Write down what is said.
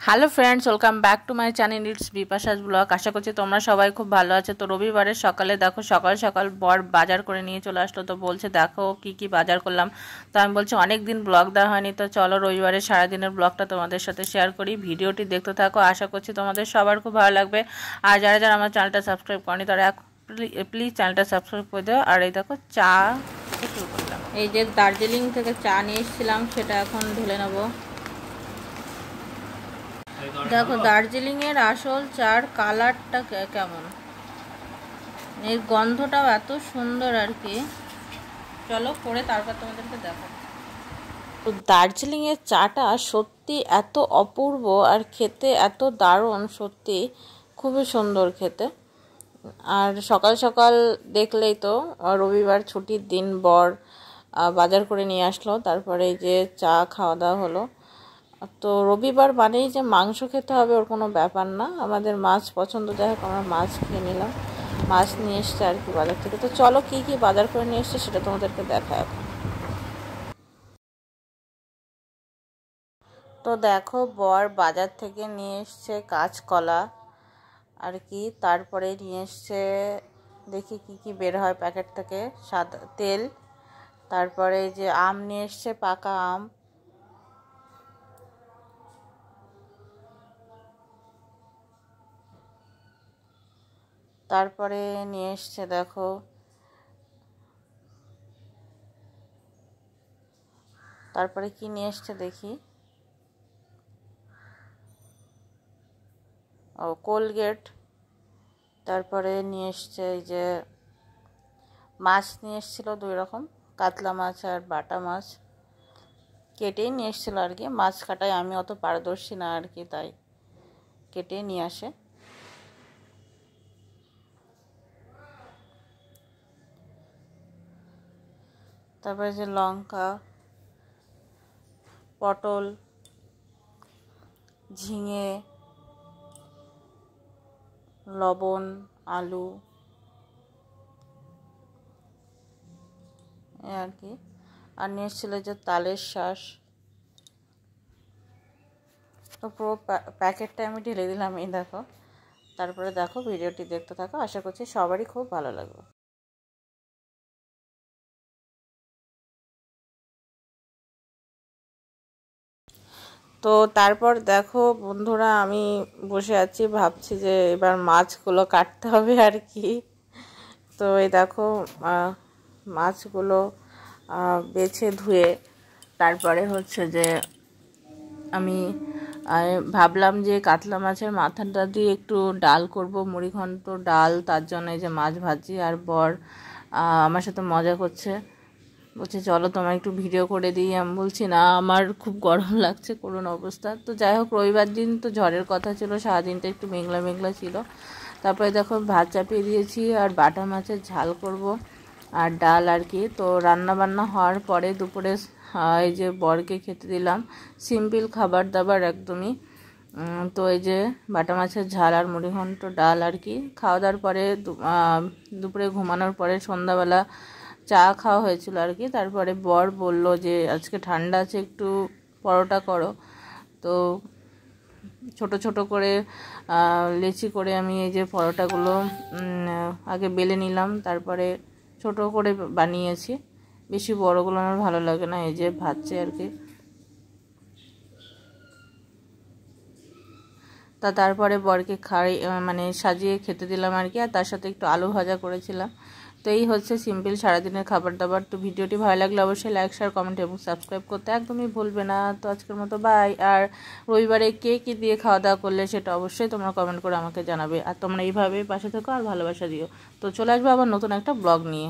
Hello friends, welcome back to my channel it's Bipasha's blog. আশা করছি তোমরা সবাই খুব ভালো আছো। তো রবিবারের সকালে দেখো, সকাল সকাল বর বাজার করে নিয়ে চলে আসলো। তো বলছে দেখো কি কি বাজার করলাম। তো আমি বলছি অনেক দিন ব্লগ দেওয়া হয়নি, তো চলো রবিবারের সারাদিনের ব্লগটা তোমাদের সাথে শেয়ার করি। ভিডিওটি দেখতে থাকো, আশা করছি তোমাদের সবার খুব ভালো লাগবে। আর যারা যারা আমার চ্যানেলটা সাবস্ক্রাইব করেনি তারা প্লিজ চ্যানেলটা সাবস্ক্রাইব করে দেও। আর এই দেখো চা শুরু করলাম। এই যে দার্জিলিং থেকে চা নিয়ে এসেছিলাম, সেটা এখন ঢেলে নেবো। দেখো দার্জিলিং এর আসল চার কালারটা কেমন, এর গন্ধটাও এত সুন্দর আর কি। চলো করে তারপর তোমাদেরকে দেখো। তো দার্জিলিং এর চাটা সত্যি এত অপূর্ব আর খেতে এত দারুণ, সত্যি খুবই সুন্দর খেতে। আর সকাল সকাল দেখলেই তো, রবিবার ছুটির দিন, বর বাজার করে নিয়ে আসলো, তারপরে যে চা খাওয়া দাওয়া হলো। তো রবিবার মানেই যে মাংস খেতে হবে ওর কোনো ব্যাপার না, আমাদের মাছ পছন্দ, যাই হোক আমরা মাছ খেয়ে নিলাম। মাছ নিয়ে এসছে আর কি বাজার থেকে। তো চলো কি কি বাজার করে নিয়ে এসছে সেটা তোমাদেরকে দেখা এখন। তো দেখো বর বাজার থেকে নিয়ে এসছে কাঁচকলা আর কি, তারপরে নিয়ে এসছে, দেখি কি কি বের হয় প্যাকেট থেকে, সাদা তেল, তারপরে যে আম নিয়ে এসছে, পাকা আম, তারপরে নিয়ে এসছে দেখো তারপরে কি নিয়ে এসছে দেখি, ও কোলগেট। তারপরে নিয়ে এসছে এই যে মাছ নিয়ে এসেছিলো 2 রকম, কাতলা মাছ আর বাটা মাছ, কেটেই নিয়ে এসেছিলো আর কি। মাছ কাটায় আমি অত পারদর্শী না আর কি, তাই কেটে নিয়ে আসে। তারপরে যে লঙ্কা, পটল, ঝিঙে, লবণ, আলু আর কি। আর নিয়ে এসেছিলো যে তালের শাঁস। তো পুরো প্যাকেটটা আমি ঢেলে দিলাম, এই দেখো। তারপরে দেখো ভিডিওটি দেখতে থাকো, আশা করছি সবারই খুব ভালো লাগবে। তো তারপর দেখো বন্ধুরা, আমি বসে আছি, ভাবছি যে এবার মাছগুলো কাটতে হবে আর কি। তো এই দেখো মাছগুলো বেছে ধুয়ে, তারপরে হচ্ছে যে আমি ভাবলাম যে কাতলা মাছের মাথাটা দিয়ে একটু ডাল করব, মুড়িঘণ্ট ডাল, তার জন্য এই যে মাছ ভাজি। আর বর আমার সাথে মজা করছে, বলছে চলো তোমার একটু ভিডিও করে দিই। আমি বলছি না, আমার খুব গরম লাগছে, করুণ অবস্থা। তো যাই হোক, রবিবার দিন তো ঝড়ের কথা ছিল, সারাদিনটা একটু মেঘলা মেঘলা ছিল। তারপরে দেখো ভাত চাপিয়ে দিয়েছি, আর বাটা মাছের ঝাল করব আর ডাল আর কি। তো রান্না বান্না হওয়ার পরে দুপুরে এই যে বরকে খেতে দিলাম, সিম্পল খাবার দাবার একদমই। তো এই যে বাটা মাছের ঝাল আর মুড়িঘণ্ট ডাল আর কি। খাওয়া দাওয়ার পরে দুপুরে ঘুমানোর পরে সন্ধ্যাবেলা চা খাওয়া হয়েছিল আর কি। তারপরে বর বলল যে আজকে ঠান্ডা আছে, একটু পরোটা করো। তো ছোট ছোট করে লেচি করে আমি এই যে পরোটাগুলো আগে বেলে নিলাম, তারপরে ছোট করে বানিয়েছি, বেশি বড়গুলো আমার ভালো লাগে না। এই যে ভাজছে আর কি। তারপরে বরকে মানে সাজিয়ে খেতে দিলাম আর কি। আর তার সাথে একটু আলু ভাজা করেছিলাম। তো এই হচ্ছে সিম্পল সারাদিনের খাবার দাবার। তো ভিডিওটি ভালো লাগলে অবশ্যই লাইক, শেয়ার, কমেন্ট এবং সাবস্ক্রাইব করতে একদমই ভুলবে না। তো আজকের মতো বাই। আর রবিবারে কে কী দিয়ে খাওয়া দাওয়া করলে সেটা অবশ্যই তোমরা কমেন্ট করে আমাকে জানাবে। আর তোমরা এইভাবে পাশে থেকো আর ভালোবাসা দিও। তো চলে আসবো আবার নতুন একটা ব্লগ নিয়ে।